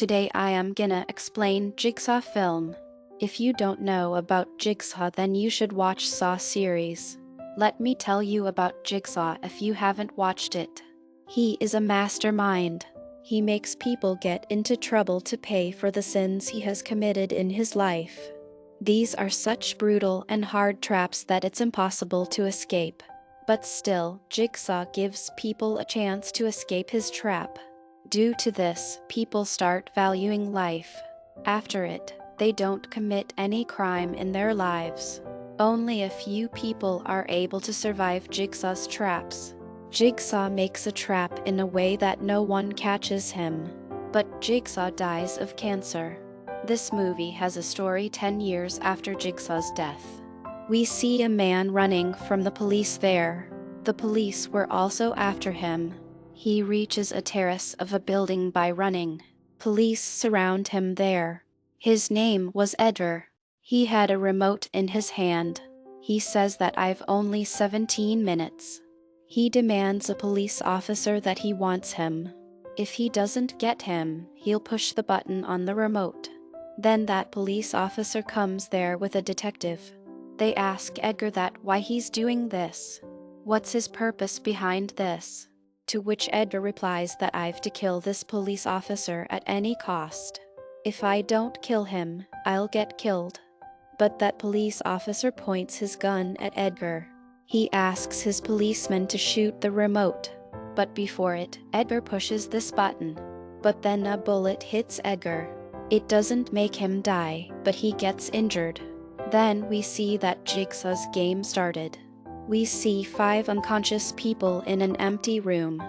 Today I am gonna explain Jigsaw film. If you don't know about Jigsaw, then you should watch Saw series. Let me tell you about Jigsaw if you haven't watched it. He is a mastermind. He makes people get into trouble to pay for the sins he has committed in his life. These are such brutal and hard traps that it's impossible to escape. But still, Jigsaw gives people a chance to escape his trap. Due to this, people start valuing life. After it, they don't commit any crime in their lives. Only a few people are able to survive Jigsaw's traps. Jigsaw makes a trap in a way that no one catches him. But Jigsaw dies of cancer. This movie has a story 10 years after Jigsaw's death. We see a man running from the police there. The police were also after him. He reaches a terrace of a building by running. Police surround him there. His name was Edgar. He had a remote in his hand. He says that I've only 17 minutes. He demands a police officer that he wants him. If he doesn't get him, he'll push the button on the remote. Then that police officer comes there with a detective. They ask Edgar that why he's doing this. What's his purpose behind this? To which Edgar replies that I've to kill this police officer at any cost. If I don't kill him, I'll get killed. But that police officer points his gun at Edgar. He asks his policeman to shoot the remote. But before it, Edgar pushes this button. But then a bullet hits Edgar. It doesn't make him die, but he gets injured. Then we see that Jigsaw's game started. We see 5 unconscious people in an empty room.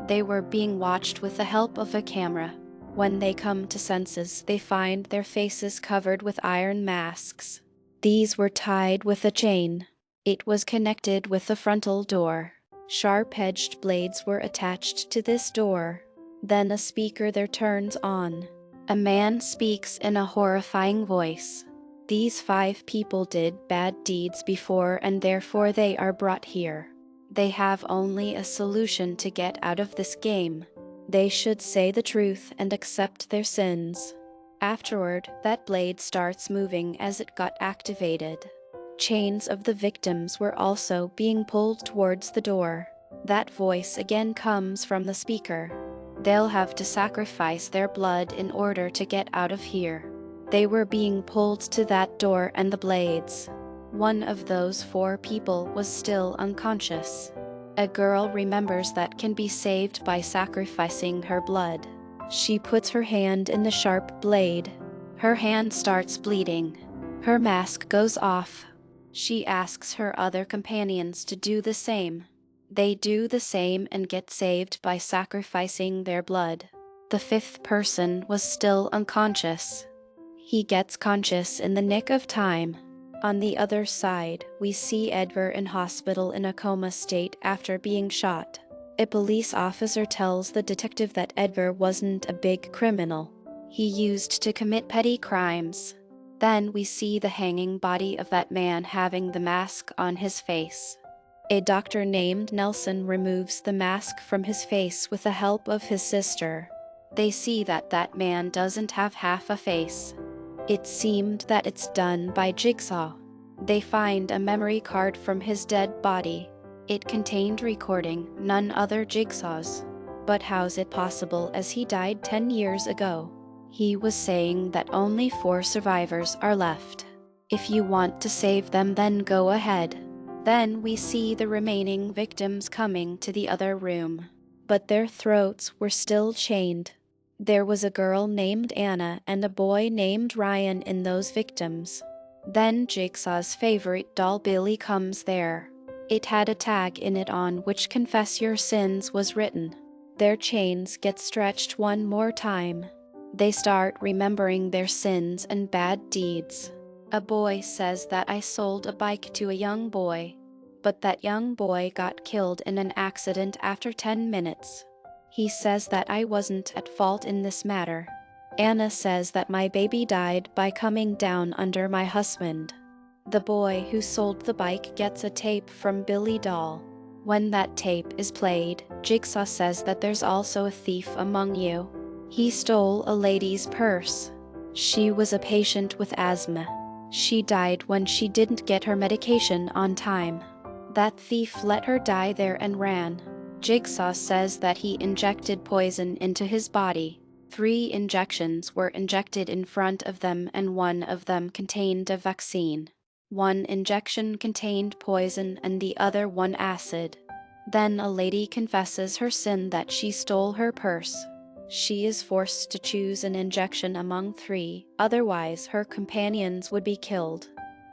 They were being watched with the help of a camera. When they come to senses, they find their faces covered with iron masks. These were tied with a chain. It was connected with the frontal door. Sharp-edged blades were attached to this door. Then a speaker there turns on. A man speaks in a horrifying voice. These 5 people did bad deeds before and therefore they are brought here. They have only a solution to get out of this game. They should say the truth and accept their sins. Afterward, that blade starts moving as it got activated. Chains of the victims were also being pulled towards the door. That voice again comes from the speaker. They'll have to sacrifice their blood in order to get out of here. They were being pulled to that door and the blades. One of those 4 people was still unconscious. A girl remembers that can be saved by sacrificing her blood. She puts her hand in the sharp blade. Her hand starts bleeding. Her mask goes off. She asks her other companions to do the same. They do the same and get saved by sacrificing their blood. The 5th person was still unconscious. He gets conscious in the nick of time. On the other side, we see Edgar in hospital in a coma state after being shot. A police officer tells the detective that Edgar wasn't a big criminal. He used to commit petty crimes. Then we see the hanging body of that man having the mask on his face. A doctor named Nelson removes the mask from his face with the help of his sister. They see that that man doesn't have half a face. It seemed that it's done by Jigsaw. They find a memory card from his dead body. It contained recording none other Jigsaw's. But how's it possible as he died 10 years ago? He was saying that only 4 survivors are left. If you want to save them, then go ahead. Then we see the remaining victims coming to the other room. But their throats were still chained. There was a girl named Anna and a boy named Ryan in those victims. Then Jigsaw's favorite doll Billy comes there. It had a tag in it on which "Confess Your Sins" was written. Their chains get stretched one more time. They start remembering their sins and bad deeds. A boy says that I sold a bike to a young boy, but that young boy got killed in an accident after 10 minutes. He says that I wasn't at fault in this matter. Anna says that my baby died by coming down under my husband. The boy who sold the bike gets a tape from Billy Doll. When that tape is played, Jigsaw says that there's also a thief among you. He stole a lady's purse. She was a patient with asthma. She died when she didn't get her medication on time. That thief let her die there and ran. Jigsaw says that he injected poison into his body. 3 injections were injected in front of them and one of them contained a vaccine. One injection contained poison and the other one acid. Then a lady confesses her sin that she stole her purse. She is forced to choose an injection among 3, otherwise her companions would be killed.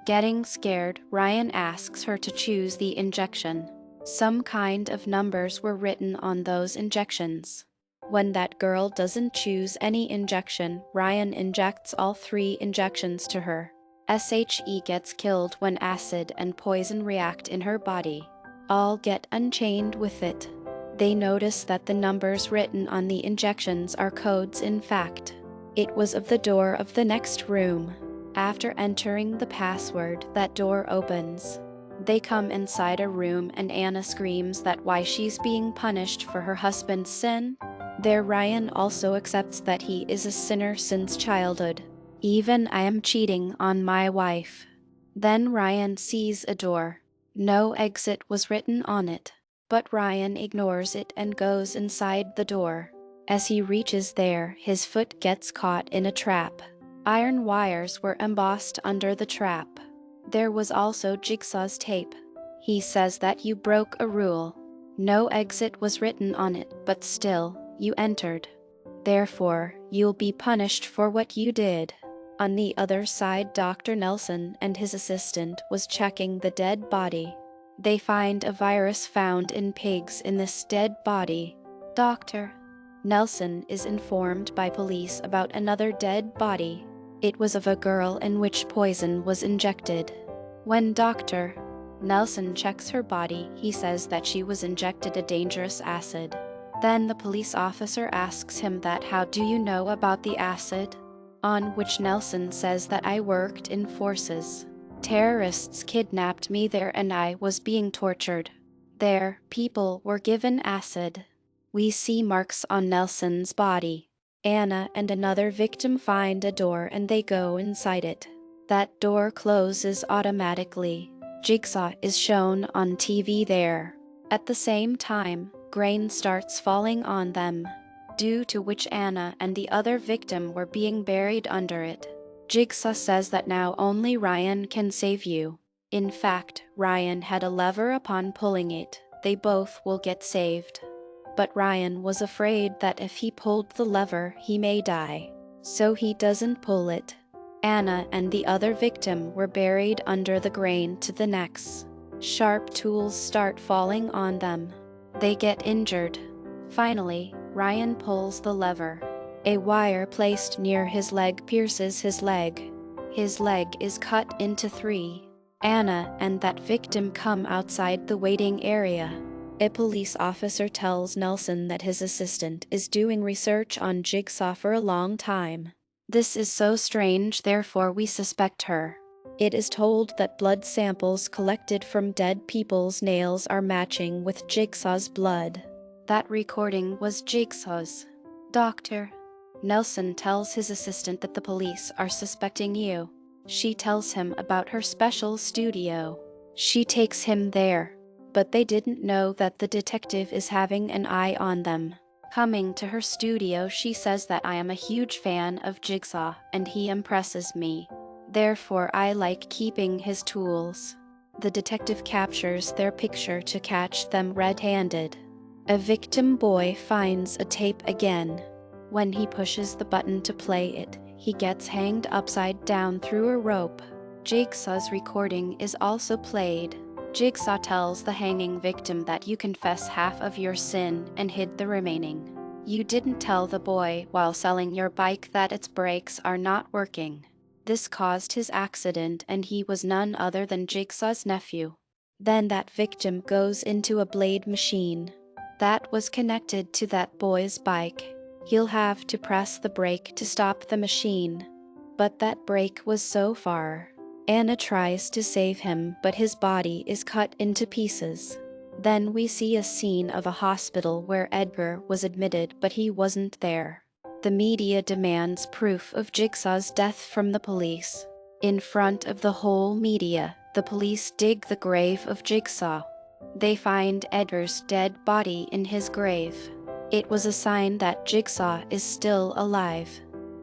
Getting scared, Ryan asks her to choose the injection. Some kind of numbers were written on those injections. When that girl doesn't choose any injection, Ryan injects all 3 injections to her. SHE gets killed when acid and poison react in her body. All get unchained with it. They notice that the numbers written on the injections are codes in fact. It was of the door of the next room. After entering the password, that door opens. They come inside a room and Anna screams that why she's being punished for her husband's sin. There Ryan also accepts that he is a sinner since childhood. Even I am cheating on my wife. Then Ryan sees a door. No exit was written on it. But Ryan ignores it and goes inside the door. As he reaches there, his foot gets caught in a trap. Iron wires were embossed under the trap. There was also Jigsaw's tape. He says that you broke a rule. No exit was written on it, but still, you entered. Therefore, you'll be punished for what you did. On the other side, Dr. Nelson and his assistant was checking the dead body. They find a virus found in pigs in this dead body. Dr. Nelson is informed by police about another dead body. It was of a girl in which poison was injected. When Dr. Nelson checks her body, he says that she was injected a dangerous acid. Then the police officer asks him that how do you know about the acid? On which Nelson says that I worked in forces. Terrorists kidnapped me there and I was being tortured. There, people were given acid. We see marks on Nelson's body. Anna and another victim find a door and they go inside it. That door closes automatically. Jigsaw is shown on TV there. At the same time, grain starts falling on them, due to which Anna and the other victim were being buried under it. Jigsaw says that now only Ryan can save you. In fact, Ryan had a lever upon pulling it, they both will get saved. But Ryan was afraid that if he pulled the lever, he may die. So he doesn't pull it. Anna and the other victim were buried under the grain to the necks. Sharp tools start falling on them. They get injured. Finally, Ryan pulls the lever. A wire placed near his leg pierces his leg. His leg is cut into 3. Anna and that victim come outside the waiting area. A police officer tells Nelson that his assistant is doing research on Jigsaw for a long time. This is so strange, therefore we suspect her. It is told that blood samples collected from dead people's nails are matching with Jigsaw's blood. That recording was Jigsaw's. Dr. Nelson tells his assistant that the police are suspecting you. She tells him about her special studio. She takes him there. But they didn't know that the detective is having an eye on them. Coming to her studio, she says that I am a huge fan of Jigsaw and he impresses me. Therefore, I like keeping his tools. The detective captures their picture to catch them red-handed. A victim boy finds a tape again. When he pushes the button to play it, he gets hanged upside down through a rope. Jigsaw's recording is also played. Jigsaw tells the hanging victim that you confess half of your sin and hid the remaining. You didn't tell the boy while selling your bike that its brakes are not working. This caused his accident and he was none other than Jigsaw's nephew. Then that victim goes into a blade machine. That was connected to that boy's bike. He'll have to press the brake to stop the machine. But that brake was so far. Anna tries to save him, but his body is cut into pieces. Then we see a scene of a hospital where Edgar was admitted, but he wasn't there. The media demands proof of Jigsaw's death from the police. In front of the whole media, the police dig the grave of Jigsaw. They find Edgar's dead body in his grave. It was a sign that Jigsaw is still alive.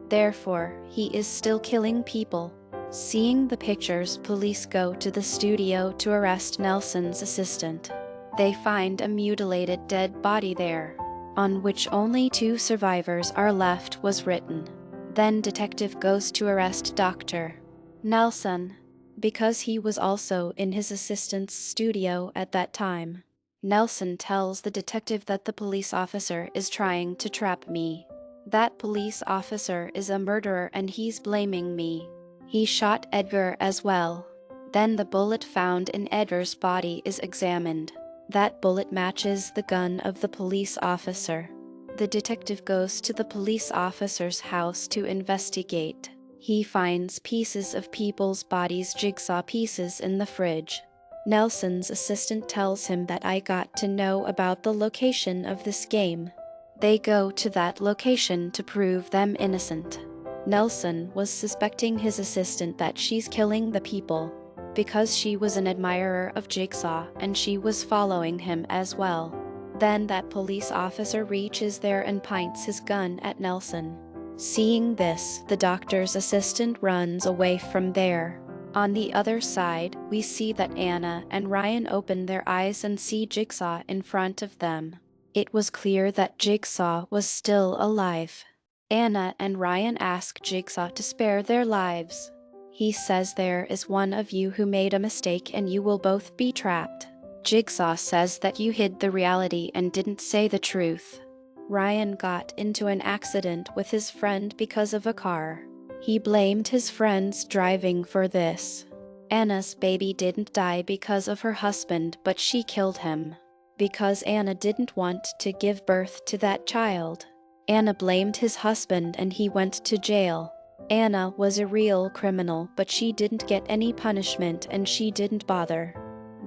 Therefore, he is still killing people. Seeing the pictures, police go to the studio to arrest Nelson's assistant. They find a mutilated dead body there, on which only 2 survivors are left, was written. Then detective goes to arrest Dr. Nelson, because he was also in his assistant's studio at that time. Nelson tells the detective that the police officer is trying to trap me. That police officer is a murderer and he's blaming me. He shot Edgar as well. Then the bullet found in Edgar's body is examined. That bullet matches the gun of the police officer. The detective goes to the police officer's house to investigate. He finds pieces of people's bodies, jigsaw pieces, in the fridge. Nelson's assistant tells him that I got to know about the location of this game. They go to that location to prove them innocent. Nelson was suspecting his assistant that she's killing the people, because she was an admirer of Jigsaw and she was following him as well. Then that police officer reaches there and points his gun at Nelson. Seeing this, the doctor's assistant runs away from there. On the other side, we see that Anna and Ryan open their eyes and see Jigsaw in front of them. It was clear that Jigsaw was still alive. Anna and Ryan ask Jigsaw to spare their lives. He says there is one of you who made a mistake and you will both be trapped. Jigsaw says that you hid the reality and didn't say the truth. Ryan got into an accident with his friend because of a car. He blamed his friend's driving for this. Anna's baby didn't die because of her husband, but she killed him, because Anna didn't want to give birth to that child. Anna blamed his husband and he went to jail. Anna was a real criminal, but she didn't get any punishment and she didn't bother.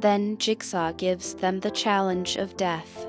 Then Jigsaw gives them the challenge of death.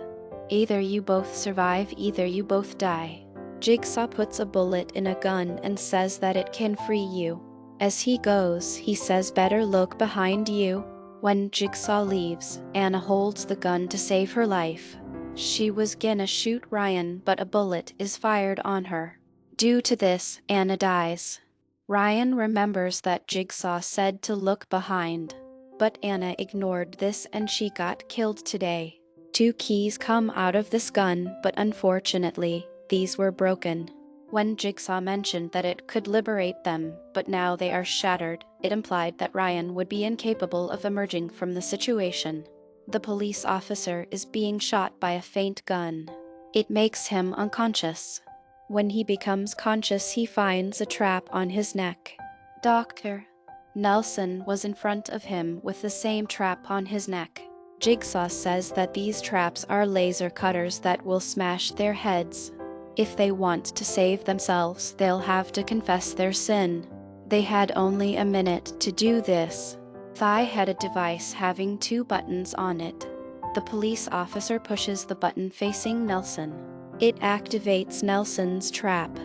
Either you both survive, either you both die. Jigsaw puts a bullet in a gun and says that it can free you. As he goes, he says, "Better look behind you." When Jigsaw leaves, Anna holds the gun to save her life. She was gonna shoot Ryan, but a bullet is fired on her. Due to this, Anna dies. Ryan remembers that Jigsaw said to look behind, but Anna ignored this and she got killed today. 2 keys come out of this gun, but unfortunately, these were broken. When Jigsaw mentioned that it could liberate them, but now they are shattered, it implied that Ryan would be incapable of emerging from the situation. The police officer is being shot by a faint gun. It makes him unconscious. When he becomes conscious, he finds a trap on his neck. Dr. Nelson was in front of him with the same trap on his neck. Jigsaw says that these traps are laser cutters that will smash their heads. If they want to save themselves, they'll have to confess their sin. They had only a minute to do this. Thigh had a device having 2 buttons on it. The police officer pushes the button facing Nelson. It activates Nelson's trap.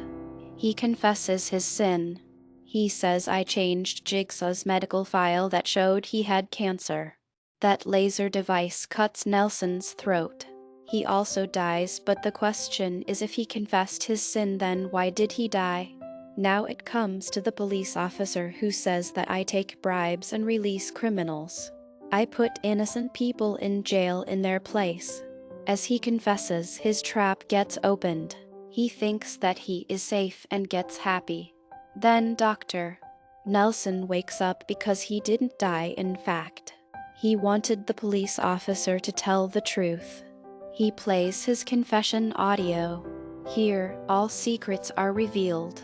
He confesses his sin. He says, "I changed Jigsaw's medical file that showed he had cancer." That laser device cuts Nelson's throat. He also dies, but the question is, if he confessed his sin, then why did he die? Now it comes to the police officer who says that I take bribes and release criminals. I put innocent people in jail in their place. As he confesses, his trap gets opened. He thinks that he is safe and gets happy. Then Dr. Nelson wakes up because he didn't die, in fact. He wanted the police officer to tell the truth. He plays his confession audio. Here, all secrets are revealed.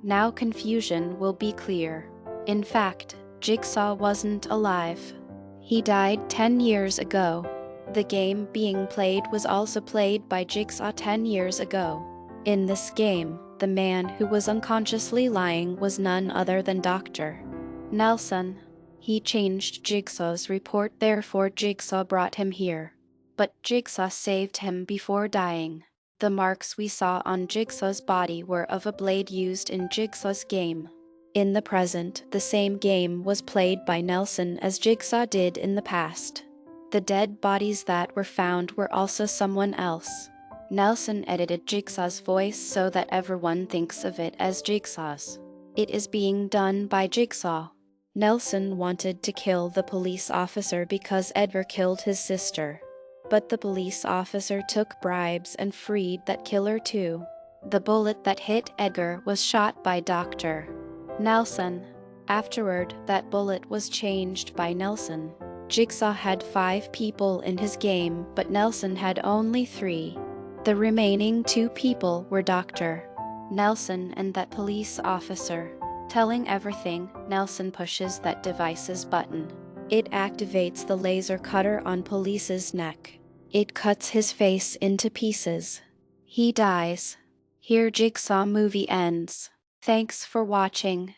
Now confusion will be clear. In fact, Jigsaw wasn't alive. He died 10 years ago. The game being played was also played by Jigsaw 10 years ago. In this game, the man who was unconsciously lying was none other than Dr. Nelson. He changed Jigsaw's report, therefore Jigsaw brought him here. But Jigsaw saved him before dying. The marks we saw on Jigsaw's body were of a blade used in Jigsaw's game. In the present, the same game was played by Nelson as Jigsaw did in the past. The dead bodies that were found were also someone else. Nelson edited Jigsaw's voice so that everyone thinks of it as Jigsaw's. It is being done by Jigsaw. Nelson wanted to kill the police officer because Edgar killed his sister. But the police officer took bribes and freed that killer too. The bullet that hit Edgar was shot by Dr. Nelson. Afterward, that bullet was changed by Nelson. Jigsaw had 5 people in his game, but Nelson had only 3. The remaining 2 people were Dr. Nelson and that police officer. Telling everything, Nelson pushes that device's button. It activates the laser cutter on police's neck. It cuts his face into pieces. He dies. Here Jigsaw movie ends. Thanks for watching.